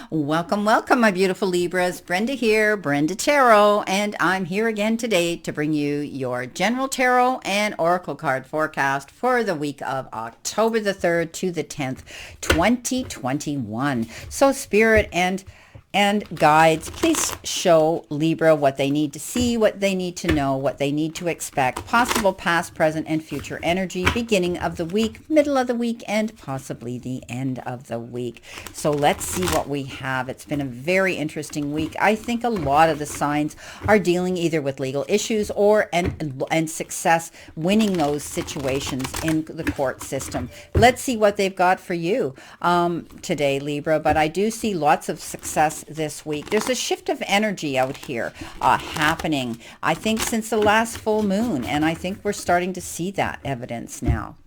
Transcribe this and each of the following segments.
Welcome, welcome, my beautiful Libras. Brenda here, Brenda Tarot, and I'm here again today to bring you your general tarot and oracle card forecast for the week of October the 3rd to the 10th, 2021. So Spirit and guides, please show Libra what they need to see, what they need to know, what they need to expect, possible past, present, and future energy, beginning of the week, middle of the week, and possibly the end of the week. So let's see what we have. It's been a very interesting week. I think a lot of the signs are dealing either with legal issues or and success winning those situations in the court system. Let's see what they've got for you today, Libra. But I do see lots of success this week. There's a shift of energy out here happening, I think, since the last full moon, and I think we're starting to see that evidence now.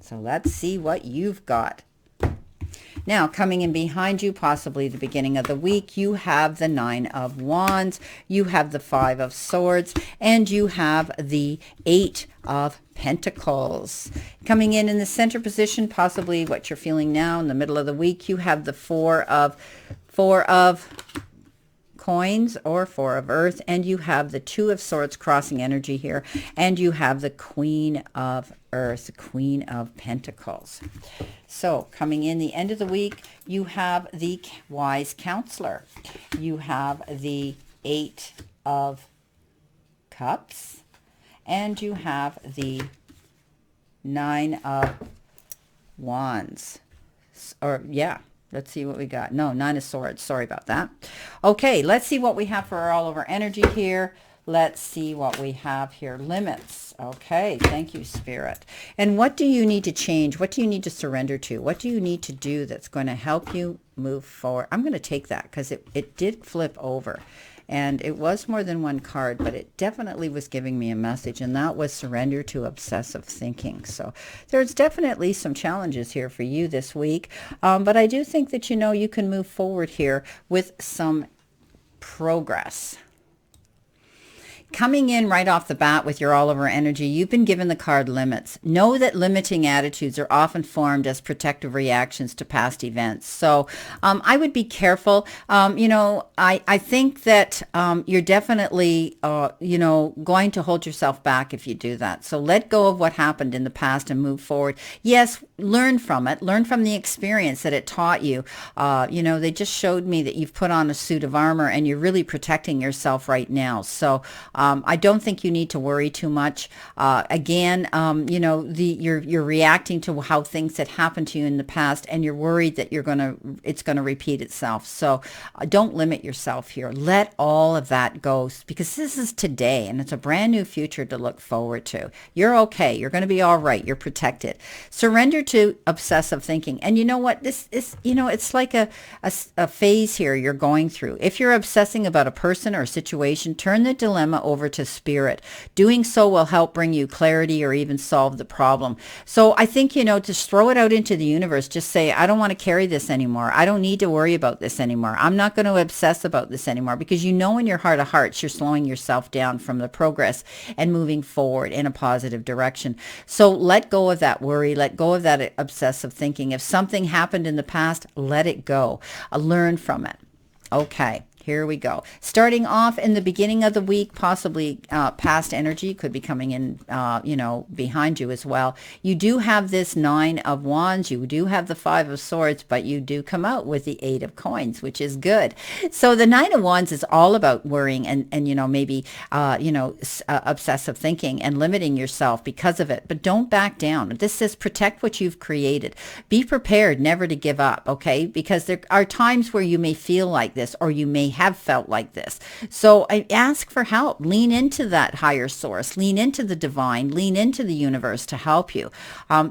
So let's see what you've got. Now, coming in behind you, possibly the beginning of the week, you have the Nine of Wands, you have the Five of Swords, and you have the Eight of Pentacles. Coming in the center position, possibly what you're feeling now in the middle of the week, you have the Four of Coins or Four of Earth, and you have the Two of Swords crossing energy here, and you have the Queen of Earth, Queen of Pentacles. So coming in the end of the week, you have the Wise Counselor. You have the Eight of Cups, and you have the Nine of Wands. Let's see what we got. No, Nine of Swords. Sorry about that. Okay, let's see what we have for all of our energy here. Let's see what we have here. Limits. Okay, thank you, Spirit. And what do you need to change? What do you need to surrender to? What do you need to do that's going to help you move forward? I'm going to take that because it did flip over. And it was more than one card, but it definitely was giving me a message, and that was surrender to obsessive thinking. So there's definitely some challenges here for you this week, but I do think that, you can move forward here with some progress. Coming in right off the bat with your all-over energy, you've been given the card limits. Know that limiting attitudes are often formed as protective reactions to past events. So I would be careful. I think that you're definitely, going to hold yourself back if you do that. So let go of what happened in the past and move forward. Yes, learn from it. Learn from the experience that it taught you. They just showed me that you've put on a suit of armor and you're really protecting yourself right now. So I don't think you need to worry too much. Again, you're reacting to how things had happened to you in the past, and you're worried that it's gonna repeat itself. So don't limit yourself here. Let all of that go, because this is today, and it's a brand new future to look forward to. You're okay. You're going to be all right. You're protected. Surrender to obsessive thinking. And you know what? This is, it's like a phase here you're going through. If you're obsessing about a person or a situation, turn the dilemma over to Spirit. Doing so will help bring you clarity or even solve the problem. So I think, just throw it out into the universe. Just say, I don't want to carry this anymore. I don't need to worry about this anymore. I'm not going to obsess about this anymore, because in your heart of hearts, you're slowing yourself down from the progress and moving forward in a positive direction. So let go of that worry. Let go of that obsessive thinking. If something happened in the past, let it go. Learn from it. Okay. Here we go. Starting off in the beginning of the week, possibly past energy could be coming in, behind you as well. You do have this Nine of Wands. You do have the Five of Swords, but you do come out with the Eight of Coins, which is good. So the Nine of Wands is all about worrying and maybe, obsessive thinking and limiting yourself because of it. But don't back down. This says protect what you've created. Be prepared never to give up, okay? Because there are times where you may feel like this, or you may have felt like this. So I ask for help. Lean into that higher source. Lean into the divine. Lean into the universe to help you.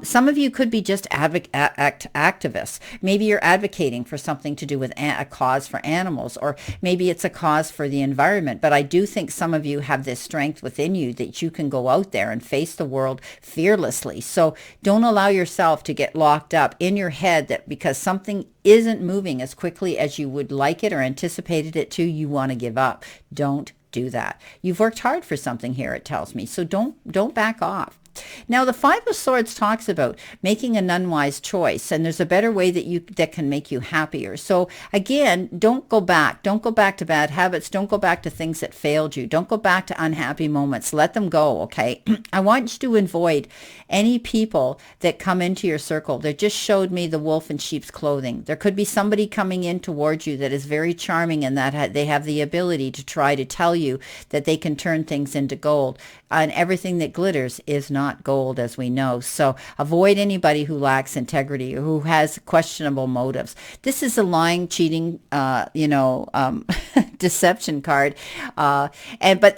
Some of you could be just activists. Maybe you're advocating for something to do with a cause for animals, or maybe it's a cause for the environment. But I do think some of you have this strength within you that you can go out there and face the world fearlessly. So don't allow yourself to get locked up in your head that because something isn't moving as quickly as you would like it or anticipated it to, you want to give up. Don't do that. You've worked hard for something here, it tells me. So don't back off. Now, the Five of Swords talks about making an unwise choice, and there's a better way that can make you happier. So again, don't go back. Don't go back to bad habits. Don't go back to things that failed you. Don't go back to unhappy moments. Let them go, okay? I want you to avoid any people that come into your circle that just showed me the wolf in sheep's clothing. There could be somebody coming in towards you that is very charming and that they have the ability to try to tell you that they can turn things into gold. And everything that glitters is not gold, as we know. So avoid anybody who lacks integrity or who has questionable motives. This is a lying, cheating, deception card. But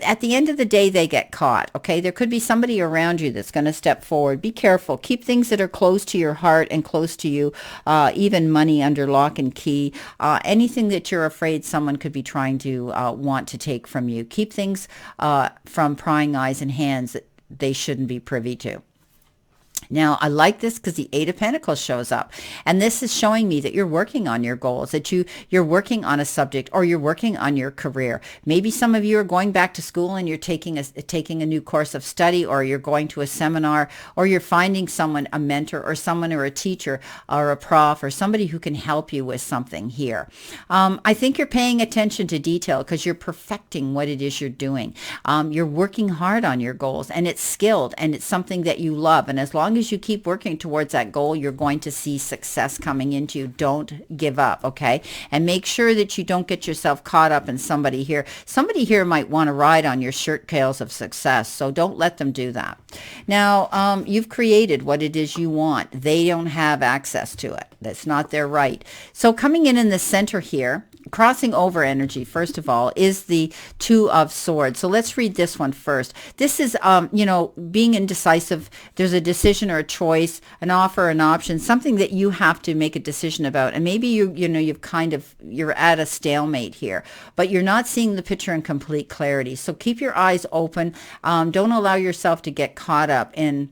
at the end of the day, they get caught. Okay, there could be somebody around you that's going to step forward. Be careful. Keep things that are close to your heart and close to you. Even money under lock and key. Anything that you're afraid someone could be trying to want to take from you. Keep things from prying eyes and hands that they shouldn't be privy to. Now, I like this because the Eight of Pentacles shows up. And this is showing me that you're working on your goals, that you're working on a subject, or you're working on your career. Maybe some of you are going back to school and you're taking a new course of study, or you're going to a seminar, or you're finding someone, a mentor or someone or a teacher or a prof or somebody who can help you with something here. I think you're paying attention to detail because you're perfecting what it is you're doing. You're working hard on your goals, and it's skilled, and it's something that you love. And as long as you keep working towards that goal, you're going to see success coming into you. Don't give up, okay? And make sure that you don't get yourself caught up in somebody here. Somebody here might want to ride on your shirt tails of success, so don't let them do that. Now, you've created what it is you want. They don't have access to it. That's not their right. So coming in the center here, crossing over energy, first of all, is the Two of Swords. So let's read this one first. This is, being indecisive. There's a decision or a choice, an offer, an option, something that you have to make a decision about. And maybe you're at a stalemate here, but you're not seeing the picture in complete clarity. So keep your eyes open. Don't allow yourself to get caught up in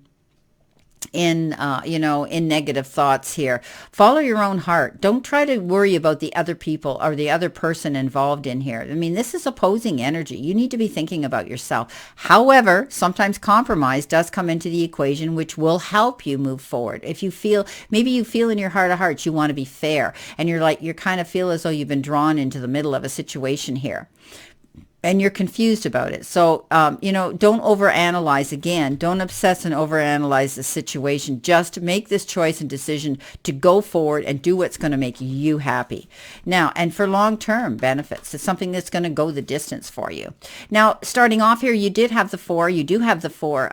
negative thoughts here. Follow your own heart. Don't try to worry about the other people or the other person involved in here. I mean, this is opposing energy. You need to be thinking about yourself. However, sometimes compromise does come into the equation, which will help you move forward. If you feel in your heart of hearts, you want to be fair, and you kind of feel as though you've been drawn into the middle of a situation here, and you're confused about it. So, don't overanalyze again. Don't obsess and overanalyze the situation. Just make this choice and decision to go forward and do what's going to make you happy. Now, and for long-term benefits, it's something that's going to go the distance for you. Now, starting off here, you do have the Four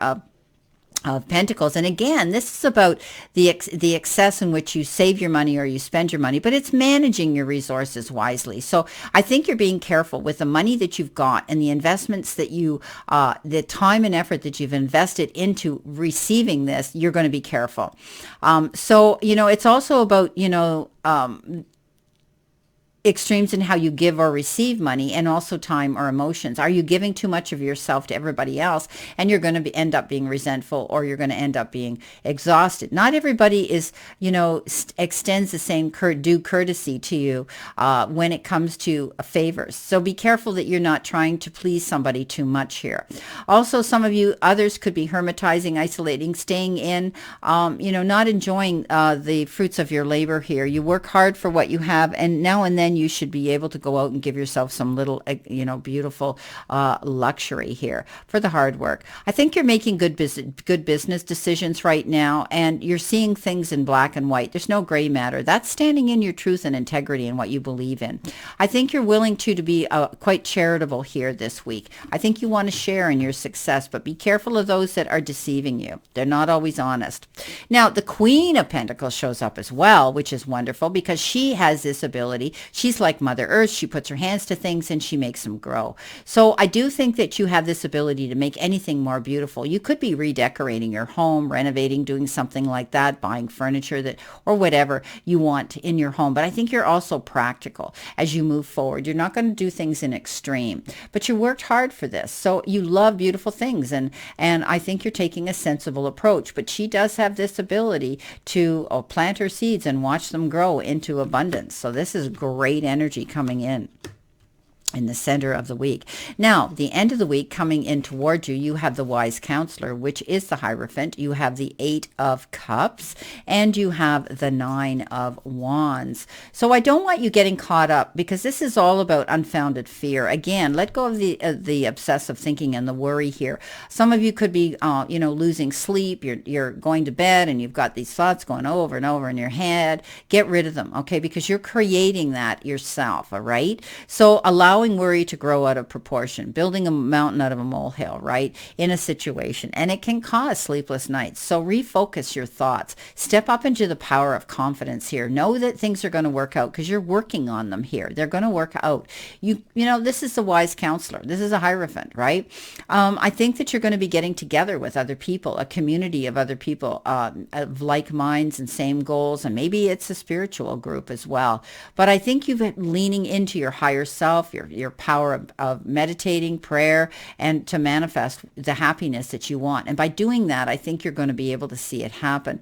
of Pentacles. And again, this is about the excess in which you save your money or you spend your money, but it's managing your resources wisely. So I think you're being careful with the money that you've got and the investments that the time and effort that you've invested into receiving this. You're going to be careful. It's also about, extremes in how you give or receive money, and also time or emotions. Are you giving too much of yourself to everybody else, and you're going to end up being resentful, or you're going to end up being exhausted? Not everybody extends the same due courtesy to you when it comes to favors. So be careful that you're not trying to please somebody too much here. Also, some of you others could be hermitizing, isolating, staying in, not enjoying the fruits of your labor here. You work hard for what you have, and now and then you should be able to go out and give yourself some little, beautiful luxury here for the hard work. I think you're making good business decisions right now, and you're seeing things in black and white. There's no gray matter. That's standing in your truth and integrity and what you believe in. I think you're willing to be quite charitable here this week. I think you want to share in your success, but be careful of those that are deceiving you. They're not always honest. Now, the Queen of Pentacles shows up as well, which is wonderful because she has this ability. She's like Mother Earth. She puts her hands to things and she makes them grow. So I do think that you have this ability to make anything more beautiful. You could be redecorating your home, renovating, doing something like that, buying furniture or whatever you want in your home. But I think you're also practical as you move forward. You're not going to do things in extreme, but you worked hard for this. So you love beautiful things, and I think you're taking a sensible approach. But she does have this ability to plant her seeds and watch them grow into abundance. So this is great energy coming in. in the center of the week. Now, the end of the week coming in towards you, you have the wise counselor, which is the Hierophant. You have the 8 of Cups, and you have the 9 of Wands. So I don't want you getting caught up, because this is all about unfounded fear. Again, let go of the obsessive thinking and the worry here. Some of you could be, losing sleep. You're going to bed and you've got these thoughts going over and over in your head. Get rid of them, okay? Because you're creating that yourself, all right? So allowing worry to grow out of proportion, building a mountain out of a molehill, right, in a situation. And it can cause sleepless nights. So refocus your thoughts. Step up into the power of confidence here. Know that things are going to work out, because you're working on them here. They're going to work out. This is the wise counselor. This is a Hierophant, right? I think that you're going to be getting together with other people, a community of other people of like minds and same goals. And maybe it's a spiritual group as well. But I think you've been leaning into your higher self, your power of meditating, prayer, and to manifest the happiness that you want. And by doing that, I think you're going to be able to see it happen.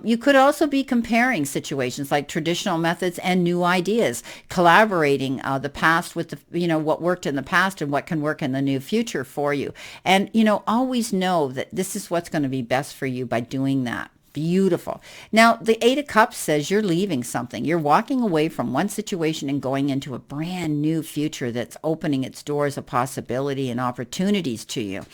You could also be comparing situations like traditional methods and new ideas, collaborating the past with what worked in the past and what can work in the new future for you. And, always know that this is what's going to be best for you by doing that. Beautiful. Now, the 8 of Cups says you're leaving something. You're walking away from one situation and going into a brand new future that's opening its doors of possibility and opportunities to you.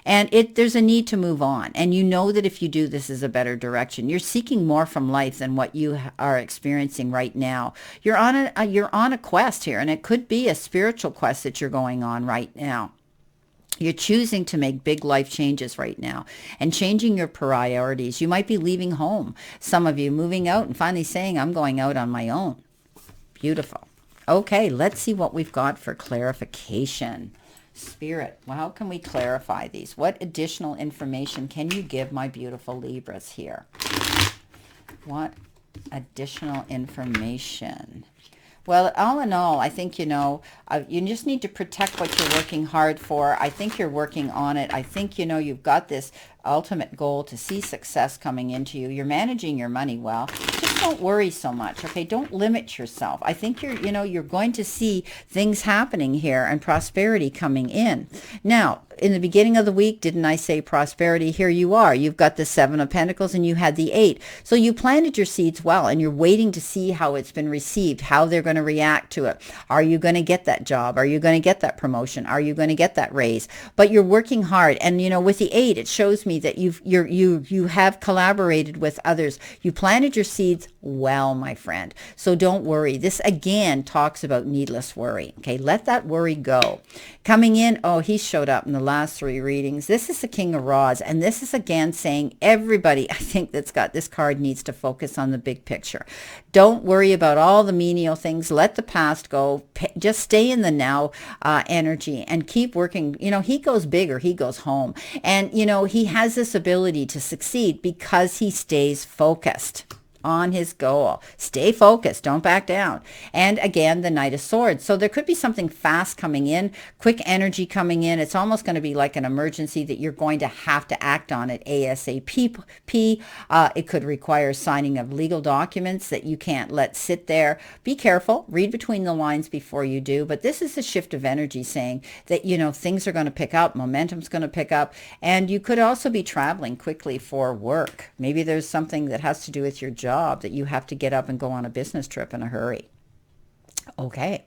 And there's a need to move on. And you know that if you do, this is a better direction. You're seeking more from life than what you are experiencing right now. You're on a quest here, and it could be a spiritual quest that you're going on right now. You're choosing to make big life changes right now and changing your priorities. You might be leaving home. Some of you moving out and finally saying, I'm going out on my own. Beautiful. Okay, let's see what we've got for clarification. Spirit, well, how can we clarify these? What additional information can you give my beautiful Libras here? What additional information? Well, all in all, I think, you just need to protect what you're working hard for. I think you're working on it. I think, you've got this ultimate goal to see success coming into you. You're managing your money well. Just don't worry so much, okay? Don't limit yourself. I think you're going to see things happening here and prosperity coming in. Now, in the beginning of the week, didn't I say prosperity? Here you are. You've got the 7 of Pentacles and you had the 8. So you planted your seeds well, and you're waiting to see how it's been received, how they're going to react to it. Are you going to get that job? Are you going to get that promotion? Are you going to get that raise? But you're working hard. And, with the 8, it shows me that you have collaborated with others. You planted your seeds well, my friend. So don't worry. This, again, talks about needless worry. Okay, let that worry go. Coming in, he showed up in the last 3 readings. This is the King of Rods, and this is again saying everybody, I think, that's got this card needs to focus on the big picture. Don't worry about all the menial things. Let the past go. Just stay in the now energy and keep working. He goes big or he goes home. And, he has this ability to succeed because he stays focused on his goal. Stay focused. Don't back down. And again, the Knight of Swords. So there could be something fast coming in, quick energy coming in. It's almost going to be like an emergency that you're going to have to act on it ASAP. It could require signing of legal documents that you can't let sit there. Be careful. Read between the lines before you do. But this is a shift of energy saying that, things are going to pick up. Momentum's going to pick up. And you could also be traveling quickly for work. Maybe there's something that has to do with your job that you have to get up and go on a business trip in a hurry. Okay,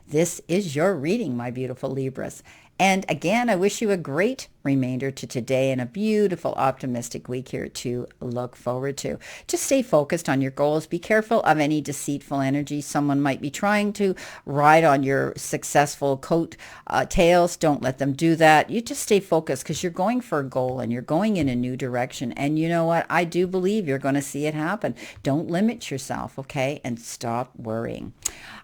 this is your reading, my beautiful Libras. And again, I wish you a great remainder to today and a beautiful, optimistic week here to look forward to. Just stay focused on your goals. Be careful of any deceitful energy. Someone might be trying to ride on your successful coat tails. Don't let them do that. You just stay focused because you're going for a goal and you're going in a new direction. And you know what? I do believe you're going to see it happen. Don't limit yourself, okay? And stop worrying.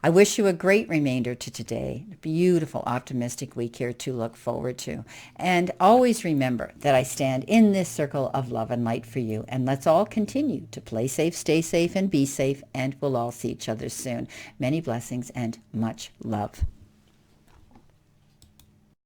I wish you a great remainder to today. A beautiful, optimistic week here to look forward to. And always remember that I stand in this circle of love and light for you. And let's all continue to play safe, stay safe, and be safe. And we'll all see each other soon. Many blessings and much love.